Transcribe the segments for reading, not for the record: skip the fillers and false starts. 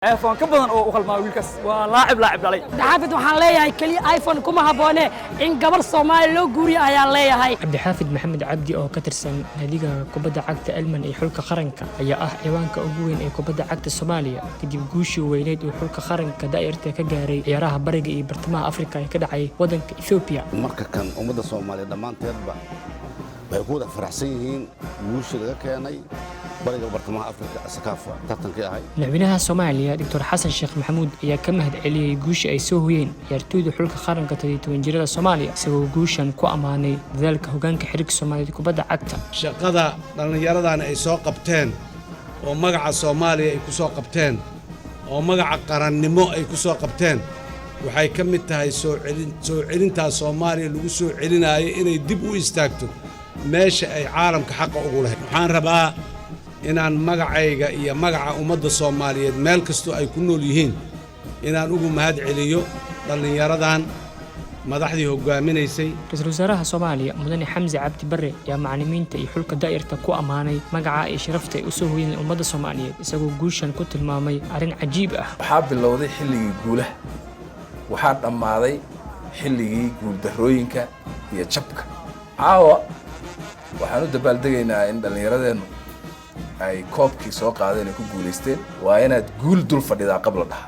iPhone ka badan oo u qalmaa wiilkaas waa laacib dhalay Cabdi waxaan leeyahay kaliya iPhone kuma haboone in gabar Soomaali loo guuriyo ayaan leeyahay Cabdi Maxamed Cabdi oo ka tirsan naadiga kubadda cagta Elman ee xulka qaranka ayaa ah ciwaanka ugu weyn ee kubadda cagta Soomaaliya kadib guushii weyneed uu xulka qaranka daa'irta ka gaaray ciyaaraha bariga iyo bartamaha Afrika ee ka dhacay wadanka Ethiopia marka kan ummadda Soomaaliyeed dhamaanteedba way ku wada faraxsan yihiin guushii laga keenay bariga bartamaha Afrika asakafa tartankii ahay madaxweynaha Soomaaliya Dr. Xasan Sheekh Maxamuud ayaa ka mahad celiyay guushii ay soo hoyeen ciyaartoyda xulka qaranka 17 jirada Soomaaliya isagoo guushan ku amaanay dadaalka hoggaanka xiriirka Soomaaliyeed kubadda cagta shaqada dhalinyaradan ay soo qabteen oo magaca Soomaaliya ay ku soo qabteen oo magaca qarannimo ay ku soo qabteen waxay ka mid tahay soo celinta Soomaaliya lagu soo celinayo inay dib u istaagto meesha ay caalamka xaq ugu leeyahay waxaan rabaa inaan magacayga iyo magaca ummadda Soomaaliyeed meel kasto ay ku nool yihiin inaan ugu mahad celiyo dhalinyaradan madaxdii hogaaminaysay ra'iisul wasaaraha Soomaaliya Mudane Xamza Cabdi Barre ayaa macallimiinta iyo xulka daa'irta ku amaanay magaca ay sharafta u soo hoyeen ummadda Soomaaliyeed isagoo guushan ku tilmaamay arrin cajiib ah waxaa bilowday xilligii guulaha waxaa dhammaaday xilligii guuldarrooyinka iyo jabka caawa waxaan u dabaaldegaynaa in dhallinyaradeennu ay koobkii soo qaadeen ay ku guuleysteen waa inaad guul dul fadhidaa qabla dhaha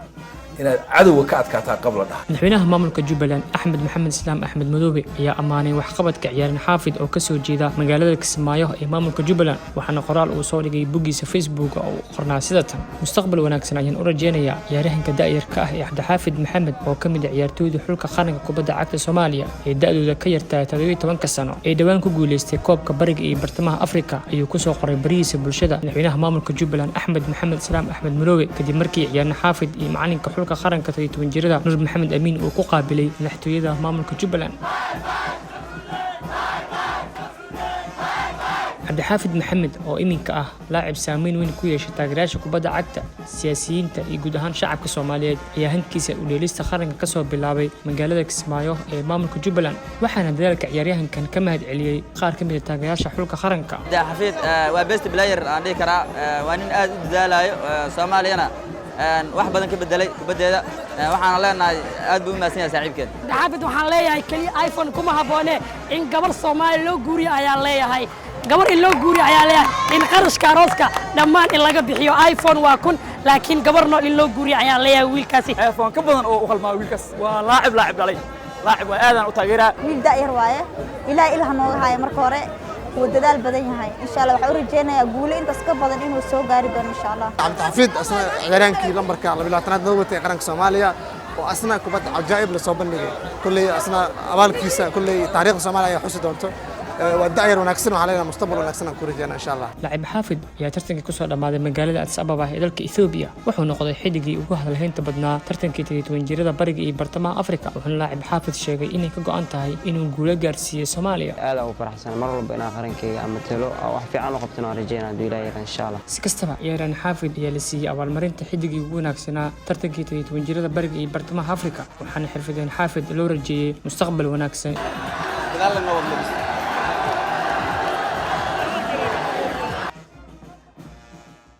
inaad cadowga ka adkaataa qabla dhaha madaxweynaha maamulka Jubbaland Axmed Maxamed Islaam Axmed Madoobe ayaa amaanay waxqabadka ciyaaryahan Xaafid oo ka soo jeeda magaalada Kismaayo ee maamulka Jubbaland waxaana qoraal uu soo dhigay boggiisa Facebook oo qornaa sidatan mustaqbal wanaagsan ayaan u rajeynayaa ciyaaryahanka daa'irka ah ee Cabdi Xaafid Maxamed oo ka mid ah ciyaartoyda xulka qaranka kubadda cagta Soomaaliya ee da'dooda ka yartaa 17 sano ee dhawaan ku guuleystay koobka bariga iyo bartamaha Afrika ayuu ku soo qoray barihiisa bulshada madaxweynaha maamulka Jubbaland Axmed Maxamed Islaam Axmed Madoobe kadib markii ciyaaryahan Xaafid iyo macalinka xulka qaranka 17 jirada Nur Maxamed Amiin uu ku qaabilay madaxtooyada maamulka Jubbaland Cabdi Xaafid Maxamed oo iminka ah laacib saameyn weyn ku yeeshay taageerayaasha kubadda cagta siyaasiyiinta iyo guud ahaan shacabka Soomaaliyeed ayaa hankiisa u dheelista qaranka ka soo bilaabay magaalada Kismaayo ee maamulka Jubbaland waxaana dadaalka ciyaaryahankan ka mahad celiyay qaar ka mid ah taageerayaasha xulka qaranka Xaafid waa best player aan dhihi karaa waa nin aad u dadaalayo Soomaaliyana wax badan ka bedelay kubadeeda waxaan leenahay aad buu u maasan yahay saaxiibkeed Cabdi waxaan leeyahay kaliya iPhone kuma haboone in gabar Soomaali loo guuriyo ayaan leeyahay gabar in loo guuriyo ayaan leeyahay in qarashka arooska dhammaan in laga bixiyo iPhone waa kun laakiin gabar nool in loo guuriyo ayaan leeyahay wiilkaasi iPhone ka badan oo u qalmaa wiilkaas waa laacib dhalay laacib waa aadan u taageeraa wiil daa'ir waaye ilaahay ilaah nooga haayo marka hore wuu dadaal badan yahay insha Allah waxaan u rajeynayaa guul intaas ka badan inuu soo gaari doono insha Allah Cabdi Xaafid asna ciyaarankii lambarka 22aad noo watay qaranka Soomaaliya oo asna kubadda ajaa'ib la soo bandhigay kulli asna abaalkiisa kulli taariikhda Soomaaliya ay xusi doonto وداير ونكسر علينا مستقبل ونكسر كوريجينا إن شاء الله. لاعب حافظ يا ترتنك كسر دماد مجال أديس أبابا إدلك إثيوبيا وحنا نقضي حدقي وجهه الهين تبدنا ترتنك تيجي جريدة برجي برتما أفريقيا وحنا لاعب حافظ شيء إني كجو أنتهي إنه نقول جارسيا سوماليا. هذا هو فرح سنة مرة بين آخرين كي أمثله أو في عنق بتنا رجينا ديلاير إن شاء الله. سكستبا يا ران حافظ يا لسي أول مرين تحدقي ونكسنا ترتنك تيجي جريدة برجي برتما أفريقيا وحنا حرفدين حافظ لو رجي مستقبل ونكسن.